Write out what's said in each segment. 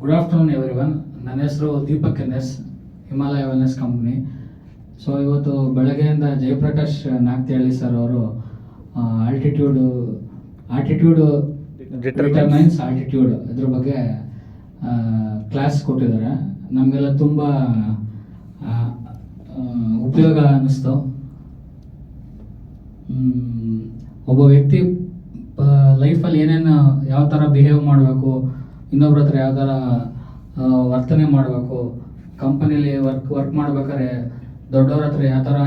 Good afternoon everyone. ನನ್ನ ಹೆಸರು Deepak N S, Himalaya wellness company. So ಇವತ್ತು ಬೆಳಗ್ಗೆಯಿಂದ ಜಯಪ್ರಕಾಶ್ ನಾಗ್ತಿಹಳ್ಳಿ ಸರ್ ಅವರು ಆಟಿಟ್ಯೂಡ್ ಡಿಟರ್ಮೈನ್ಸ್ ಆಟಿಟ್ಯೂಡ್ ಇದ್ರ ಬಗ್ಗೆ ಕ್ಲಾಸ್ ಕೊಟ್ಟಿದ್ದಾರೆ. ನಮಗೆಲ್ಲ ತುಂಬ ಉಪಯೋಗ ಅನ್ನಿಸ್ತು. ಒಬ್ಬ ವ್ಯಕ್ತಿ ಲೈಫಲ್ಲಿ ಏನೇನು ಯಾವ ಥರ ಬಿಹೇವ್ ಮಾಡಬೇಕು, ಇನ್ನೊಬ್ರ ಹತ್ರ ಯಾವ ಥರ ವರ್ತನೆ ಮಾಡಬೇಕು, ಕಂಪನಿಲಿ ವರ್ಕ್ ಮಾಡ್ಬೇಕಾದ್ರೆ ದೊಡ್ಡವ್ರ ಹತ್ರ ಯಾವ ಥರ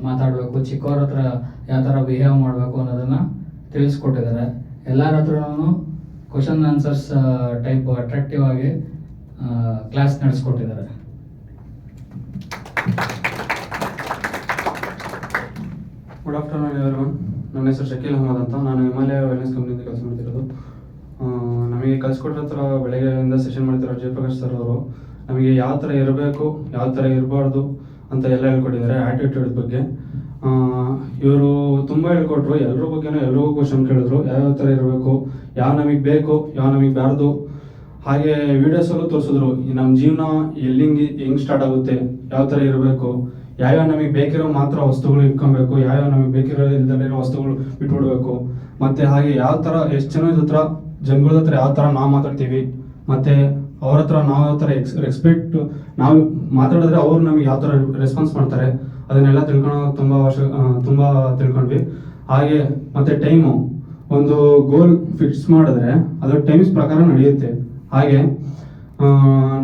ಮಾತಾಡಬೇಕು, ಚಿಕ್ಕವ್ರ ಹತ್ರ ಯಾವ ಥರ ಬಿಹೇವ್ ಮಾಡಬೇಕು ಅನ್ನೋದನ್ನು ತಿಳಿಸ್ಕೊಟ್ಟಿದ್ದಾರೆ. ಎಲ್ಲರ ಹತ್ರನೂ ಕ್ವಶನ್ ಆನ್ಸರ್ಸ್ ಟೈಪ್ ಅಟ್ರಾಕ್ಟಿವ್ ಆಗಿ ಕ್ಲಾಸ್ ನಡೆಸ್ಕೊಟ್ಟಿದ್ದಾರೆ. Good afternoon everyone. ನನ್ನ ಹೆಸರು ಶಕೀಲ್ ಅಹಮದ್ ಅಂತ. ನಾನು ಹಿಮಾಲಯ ವೆಲ್ನೆಸ್ ಕಂಪ್ನಿಯಿಂದ ಕೆಲಸ ಮಾಡ್ತಿರೋದು. ನಮಗೆ ಕಲಿಸ್ಕೊಟ್ರ ಹತ್ರ ಬೆಳಗ್ಗೆಯಿಂದ ಸೆಷನ್ ಮಾಡ್ತಿರೋ ಜಯಪ್ರಕಾಶ್ ಸರ್ ಅವರು ನಮಗೆ ಯಾವ ಥರ ಇರಬೇಕು, ಯಾವ ಥರ ಇರಬಾರ್ದು ಅಂತ ಎಲ್ಲ ಹೇಳ್ಕೊಟ್ಟಿದ್ದಾರೆ. ಆ್ಯಟಿಟ್ಯೂಡ್ ಬಗ್ಗೆ ಇವರು ತುಂಬ ಹೇಳ್ಕೊಟ್ರು. ಎಲ್ಲರ ಬಗ್ಗೆನೂ ಎಲ್ರಿಗೂ ಕ್ವಶನ್ ಕೇಳಿದ್ರು, ಯಾವ್ಯಾವ ಥರ ಇರಬೇಕು, ಯಾವ ನಮಗೆ ಬೇಕು, ಯಾವ ನಮಗೆ ಬಾರ್ದು. ಹಾಗೆ ವೀಡಿಯೋಸಲ್ಲೂ ತೋರಿಸಿದ್ರು ನಮ್ಮ ಜೀವನ ಹೆಂಗೆ ಸ್ಟಾರ್ಟ್ ಆಗುತ್ತೆ, ಯಾವ ಥರ ಇರಬೇಕು, ಯಾವ್ಯಾವ ನಮಗೆ ಬೇಕಿರೋ ಮಾತ್ರ ವಸ್ತುಗಳು ಇಟ್ಕೊಬೇಕು, ಯಾವ್ಯಾವ ನಮಗೆ ಬೇಕಿರೋ ಇಲ್ದಲ್ಲಿರೋ ವಸ್ತುಗಳು ಬಿಟ್ಬಿಡ್ಬೇಕು. ಮತ್ತು ಹಾಗೆ ಯಾವ ಥರ ಎಷ್ಟು ಜನದ ಹತ್ರ ಜನಗಳ ಹತ್ರ ಯಾವ ಥರ ನಾವು ಮಾತಾಡ್ತೀವಿ, ಮತ್ತು ಅವ್ರ ಹತ್ರ ನಾವು ಯಾವ ಥರ ರೆಸ್ಪೆಕ್ಟ್ ನಾವು ಮಾತಾಡಿದ್ರೆ ಅವ್ರು ನಮಗೆ ಯಾವ ಥರ ರೆಸ್ಪಾನ್ಸ್ ಮಾಡ್ತಾರೆ, ಅದನ್ನೆಲ್ಲ ತುಂಬ ತಿಳ್ಕೊಂಡ್ವಿ. ಹಾಗೆ ಮತ್ತು ಟೈಮು, ಒಂದು ಗೋಲ್ ಫಿಕ್ಸ್ ಮಾಡಿದ್ರೆ ಅದು ಟೈಮ್ಸ್ ಪ್ರಕಾರ ನಡೆಯುತ್ತೆ. ಹಾಗೆ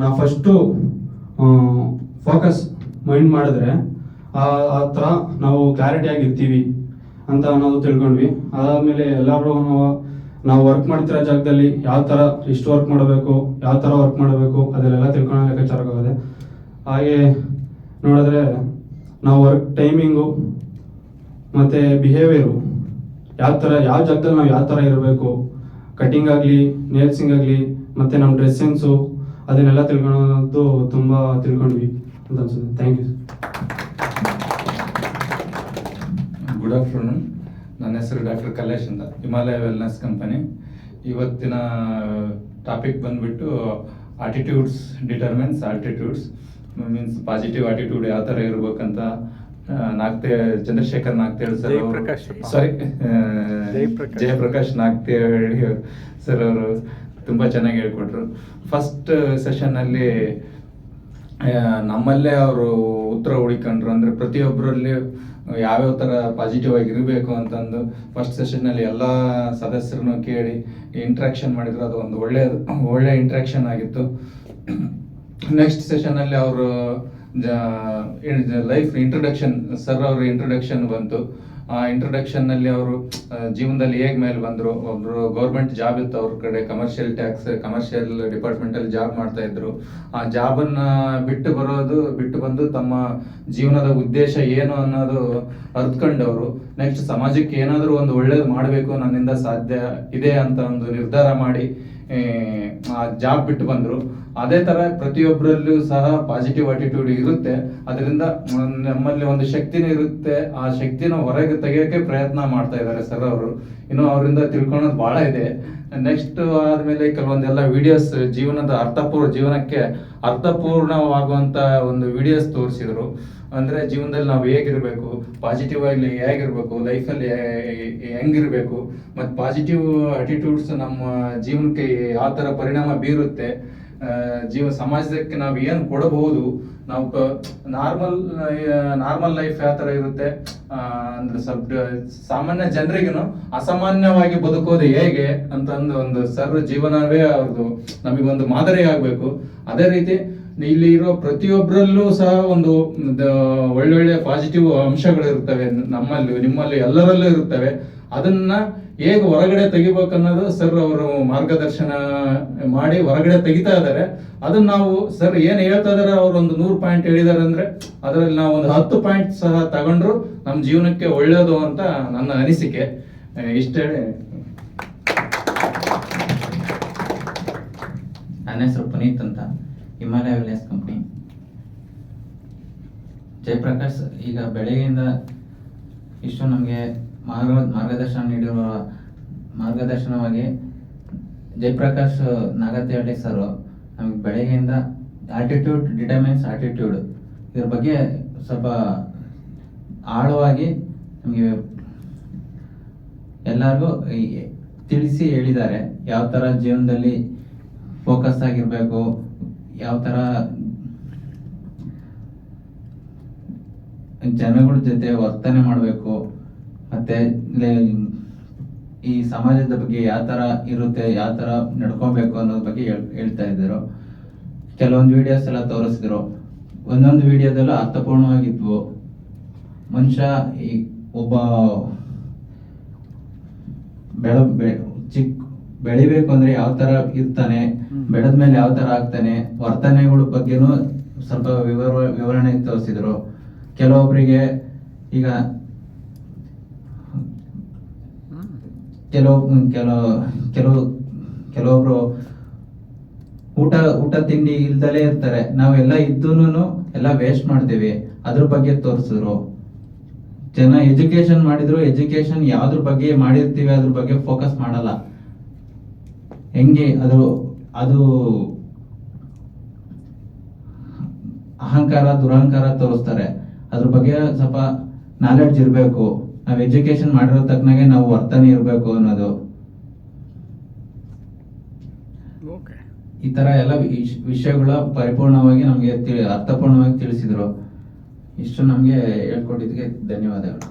ನಾವು ಫಸ್ಟು ಫೋಕಸ್ ಮೈಂಡ್ ಮಾಡಿದ್ರೆ ಆ ಥರ ನಾವು ಕ್ಲಾರಿಟಿಯಾಗಿ ಇರ್ತೀವಿ ಅಂತ ಅನ್ನೋದು ತಿಳ್ಕೊಂಡ್ವಿ. ಅದಾದಮೇಲೆ ಎಲ್ಲರೂ ನಾವು ವರ್ಕ್ ಮಾಡ್ತಿರೋ ಜಾಗದಲ್ಲಿ ಯಾವ ಥರ ಎಷ್ಟು ವರ್ಕ್ ಮಾಡಬೇಕು, ಯಾವ ಥರ ವರ್ಕ್ ಮಾಡಬೇಕು ಅದನ್ನೆಲ್ಲ ತಿಳ್ಕೊಳ್ಳೋ ಲೆಕ್ಕಾಚಾರಕ್ಕಾಗದೆ. ಹಾಗೆ ನೋಡಿದ್ರೆ ನಾವು ವರ್ಕ್ ಟೈಮಿಂಗು ಮತ್ತು ಬಿಹೇವಿಯರು ಯಾವ ಜಾಗದಲ್ಲಿ ನಾವು ಯಾವ ಥರ ಇರಬೇಕು, ಕಟಿಂಗ್ ಆಗಲಿ, ನೇಲ್ಸಿಂಗ್ ಆಗಲಿ, ಮತ್ತು ನಮ್ಮ ಡ್ರೆಸ್ ಸೆನ್ಸು ಅದನ್ನೆಲ್ಲ ತಿಳ್ಕೊಳ್ಳೋದು ತುಂಬ ತಿಳ್ಕೊಂಡ್ವಿ ಅಂತ ಅನ್ಸುತ್ತೆ. Thank you. Good afternoon. ನನ್ನ ಹೆಸರು ಡಾಕ್ಟರ್ ಕಲ್ಲೇಶ್ ಅಂತ, ಹಿಮಾಲಯ ವೆಲ್ನೆಸ್ ಕಂಪನಿ. ಇವತ್ತಿನ ಟಾಪಿಕ್ ಬಂದ್ಬಿಟ್ಟು attitudes determines altitudes. Means positive attitude ಯಾವ ಥರ ಇರ್ಬೇಕಂತ ಚಂದ್ರಶೇಖರ್ ನಾಗ್ತೇಳ್ ಸರ್, ಜಯಪ್ರಕಾಶ್ ನಾಗ್ತೇಳ್ ಸರ್ ಅವರು ತುಂಬ ಚೆನ್ನಾಗಿ ಹೇಳ್ಕೊಟ್ರು. ಫಸ್ಟ್ ಸೆಷನ್ನಲ್ಲಿ ನಮ್ಮಲ್ಲೇ ಅವರು ಉತ್ತರ ಹುಡುಕೊಂಡ್ರು. ಅಂದರೆ ಪ್ರತಿಯೊಬ್ಬರಲ್ಲಿ ಯಾವ್ಯಾವ ಥರ ಪಾಸಿಟಿವ್ ಆಗಿ ಇರಬೇಕು ಅಂತಂದು ಫಸ್ಟ್ ಸೆಷನ್ನಲ್ಲಿ ಎಲ್ಲ ಸದಸ್ಯರನ್ನು ಕೇಳಿ ಇಂಟ್ರಾಕ್ಷನ್ ಮಾಡಿದ್ರು. ಅದು ಒಂದು ಒಳ್ಳೆ ಇಂಟ್ರಾಕ್ಷನ್ ಆಗಿತ್ತು. ನೆಕ್ಸ್ಟ್ ಸೆಷನ್ನಲ್ಲಿ ಅವರು ಲೈಫ್ ಇಂಟ್ರೊಡಕ್ಷನ್, ಸರ್ ಅವ್ರ ಇಂಟ್ರೊಡಕ್ಷನ್ ಬಂತು. ಆ ಇಂಟ್ರೊಡಕ್ಷನ್ನಲ್ಲಿ ಅವರು ಜೀವನದಲ್ಲಿ ಹೇಗೆ ಮೇಲೆ ಬಂದರು, ಒಬ್ಬರು ಗೌರ್ಮೆಂಟ್ ಜಾಬ್ ಇತ್ತು ಅವ್ರ ಕಡೆ, ಕಮರ್ಷಿಯಲ್ ಡಿಪಾರ್ಟ್ಮೆಂಟಲ್ಲಿ ಜಾಬ್ ಮಾಡ್ತಾ ಇದ್ರು. ಆ ಜಾಬನ್ನು ಬಿಟ್ಟು ಬಂದು ತಮ್ಮ ಜೀವನದ ಉದ್ದೇಶ ಏನು ಅನ್ನೋದು ಅರ್ತ್ಕೊಂಡವರು ನೆಕ್ಸ್ಟ್ ಸಮಾಜಕ್ಕೆ ಏನಾದರೂ ಒಂದು ಒಳ್ಳೇದು ಮಾಡಬೇಕು, ನನ್ನಿಂದ ಸಾಧ್ಯ ಇದೆ ಅಂತ ಒಂದು ನಿರ್ಧಾರ ಮಾಡಿ ಆ ಜಾಬ್ ಬಿಟ್ಟು ಬಂದರು. ಅದೇ ಥರ ಪ್ರತಿಯೊಬ್ಬರಲ್ಲೂ ಸಹ ಪಾಸಿಟಿವ್ ಆಟಿಟ್ಯೂಡ್ ಇರುತ್ತೆ. ಅದರಿಂದ ನಮ್ಮಲ್ಲಿ ಒಂದು ಶಕ್ತಿನೂ ಇರುತ್ತೆ. ಆ ಶಕ್ತಿನ ಹೊರಗೆ ತೆಗಿಯೋಕ್ಕೆ ಪ್ರಯತ್ನ ಮಾಡ್ತಾ ಇದ್ದಾರೆ ಸರ್ ಅವರು. ಇನ್ನೂ ಅವರಿಂದ ತಿಳ್ಕೊಳ್ಳೋದು ಭಾಳ ಇದೆ. ನೆಕ್ಸ್ಟ್ ಆದಮೇಲೆ ಕೆಲವೊಂದೆಲ್ಲ ವಿಡಿಯೋಸ್ ಜೀವನಕ್ಕೆ ಅರ್ಥಪೂರ್ಣವಾಗುವಂಥ ಒಂದು ವಿಡಿಯೋಸ್ ತೋರಿಸಿದ್ರು. ಅಂದರೆ ಜೀವನದಲ್ಲಿ ನಾವು ಹೇಗಿರಬೇಕು, ಪಾಸಿಟಿವ್ ಆಗಿ ಹೇಗಿರಬೇಕು, ಲೈಫಲ್ಲಿ ಹೆಂಗಿರಬೇಕು, ಮತ್ತು ಪಾಸಿಟಿವ್ ಆಟಿಟ್ಯೂಡ್ಸ್ ನಮ್ಮ ಜೀವನಕ್ಕೆ ಯಾವ ಥರ ಪರಿಣಾಮ ಬೀರುತ್ತೆ, ಸಮಾಜಕ್ಕೆ ನಾವು ಏನು ಕೊಡಬಹುದು, ನಾವು ನಾರ್ಮಲ್ ಲೈಫ್ ಯಾವ ಥರ ಇರುತ್ತೆ, ಅಂದ್ರೆ ಸ್ವಲ್ಪ ಸಾಮಾನ್ಯ ಜನರಿಗೂ ಅಸಾಮಾನ್ಯವಾಗಿ ಬದುಕೋದು ಹೇಗೆ ಅಂತಂದು ಒಂದು ಸರ್ ಜೀವನವೇ ಅವ್ರದ್ದು ನಮಗೊಂದು ಮಾದರಿ ಆಗಬೇಕು. ಅದೇ ರೀತಿ ಇಲ್ಲಿ ಇರೋ ಪ್ರತಿಯೊಬ್ಬರಲ್ಲೂ ಸಹ ಒಂದು ಒಳ್ಳೊಳ್ಳೆ ಪಾಸಿಟಿವ್ ಅಂಶಗಳು ಇರ್ತವೆ, ನಿಮ್ಮಲ್ಲಿ ಎಲ್ಲರಲ್ಲೂ ಇರುತ್ತವೆ. ಅದನ್ನ ಹೇಗೆ ಹೊರಗಡೆ ತೆಗಿಬೇಕನ್ನೋದು ಸರ್ ಅವರು ಮಾರ್ಗದರ್ಶನ ಮಾಡಿ ಹೊರಗಡೆ ತೆಗಿತಾ ಇದ್ದಾರೆ. ಅದನ್ನ ನಾವು ಸರ್ ಏನು ಹೇಳ್ತಾ ಇದಾರೆ, ಅವ್ರು ಒಂದು 100 ಪಾಯಿಂಟ್ ಹೇಳಿದಾರೆ ಅಂದ್ರೆ ಅದರಲ್ಲಿ ನಾವು ಒಂದು 10 ಪಾಯಿಂಟ್ ಸಹ ತಗೊಂಡ್ರು ನಮ್ಮ ಜೀವನಕ್ಕೆ ಒಳ್ಳೇದು ಅಂತ ನನ್ನ ಅನಿಸಿಕೆ. ಇಷ್ಟೇ. ನನ್ನ ಹೆಸರು ಪುನೀತ್ ಅಂತ, ಹಿಮಾಲಯ ವೆಲ್ನೆಸ್ ಕಂಪ್ನಿ. ಜಯಪ್ರಕಾಶ್ ಈಗ ಬೆಳಗ್ಗೆಯಿಂದ ಇಷ್ಟು ನಮಗೆ ಮಾರ್ಗದರ್ಶನ ನೀಡಿರುವ ಮಾರ್ಗದರ್ಶನವಾಗಿ ಜಯಪ್ರಕಾಶ್ ನಾಗತಿಹಳ್ಳಿ ಸರ್ ನಮ್ಗೆ ಬೆಳಗ್ಗೆಯಿಂದ ಆಟಿಟ್ಯೂಡ್ ಡಿಟರ್ಮೈನ್ಸ್ ಆಟಿಟ್ಯೂಡ್ ಇದ್ರ ಬಗ್ಗೆ ಸ್ವಲ್ಪ ಆಳವಾಗಿ ನಮಗೆ ಎಲ್ಲರಿಗೂ ತಿಳಿಸಿ ಹೇಳಿದ್ದಾರೆ. ಯಾವ ಥರ ಜೀವನದಲ್ಲಿ ಫೋಕಸ್ ಆಗಿರಬೇಕು, ಯಾವ ಥರ ಜನಗಳ ಜೊತೆ ವರ್ತನೆ ಮಾಡಬೇಕು, ಮತ್ತೆ ಈ ಸಮಾಜದ ಬಗ್ಗೆ ಯಾವ ಥರ ಇರುತ್ತೆ, ಯಾವ ಥರ ನಡ್ಕೊಬೇಕು ಅನ್ನೋದ್ರ ಬಗ್ಗೆ ಹೇಳ್ತಾ ಇದ್ದರು. ಕೆಲವೊಂದು ವಿಡಿಯೋಸ್ ಎಲ್ಲ ತೋರಿಸಿದ್ರು. ಒಂದೊಂದು ವಿಡಿಯೋದಲ್ಲೂ ಅರ್ಥಪೂರ್ಣವಾಗಿದ್ವು. ಮನುಷ್ಯ ಈ ಒಬ್ಬ ಬೆಳಿಬೇಕು ಅಂದ್ರೆ ಯಾವ ತರ ಇರ್ತಾನೆ, ಬೆಳೆದ ಮೇಲೆ ಯಾವ ತರ ಆಗ್ತಾನೆ, ವರ್ತನೆಗಳ ಬಗ್ಗೆನೂ ಸ್ವಲ್ಪ ವಿವರಣೆ ತೋರಿಸಿದ್ರು. ಕೆಲವೊಬ್ಬರಿಗೆ ಈಗ ಕೆಲವೊಬ್ರು ಊಟ ತಿಂಡಿ ಇಲ್ದಲೇ ಇರ್ತಾರೆ. ನಾವೆಲ್ಲ ಇದ್ದೂನು ಎಲ್ಲ ವೇಸ್ಟ್ ಮಾಡ್ತೀವಿ. ಅದ್ರ ಬಗ್ಗೆ ತೋರಿಸಿದ್ರು. ಜನ ಎಜುಕೇಶನ್ ಮಾಡಿದ್ರು, ಎಜುಕೇಶನ್ ಯಾವ್ದ್ರ ಬಗ್ಗೆ ಮಾಡಿರ್ತೀವಿ ಅದ್ರ ಬಗ್ಗೆ ಫೋಕಸ್ ಮಾಡಲ್ಲ. ಹೆಂಗೆ ಅದು ಅಹಂಕಾರ ದುರಹಂಕಾರ ತೋರಿಸ್ತಾರೆ. ಅದ್ರ ಬಗ್ಗೆ ಸ್ವಲ್ಪ ನಾಲೆಡ್ಜ್ ಇರಬೇಕು. ನಾವು ಎಜುಕೇಶನ್ ಮಾಡಿರೋ ತಕ್ಕನಾಗೆ ನಾವು ವರ್ತನೆ ಇರಬೇಕು ಅನ್ನೋದು. ಈ ತರ ಎಲ್ಲ ವಿಷಯಗಳ ಪರಿಪೂರ್ಣವಾಗಿ ನಮಗೆ ಅರ್ಥಪೂರ್ಣವಾಗಿ ತಿಳಿಸಿದ್ರು. ಇಷ್ಟು ನಮಗೆ ಹೇಳ್ಕೊಟ್ಟಿದ್ದಕ್ಕೆ ಧನ್ಯವಾದಗಳು.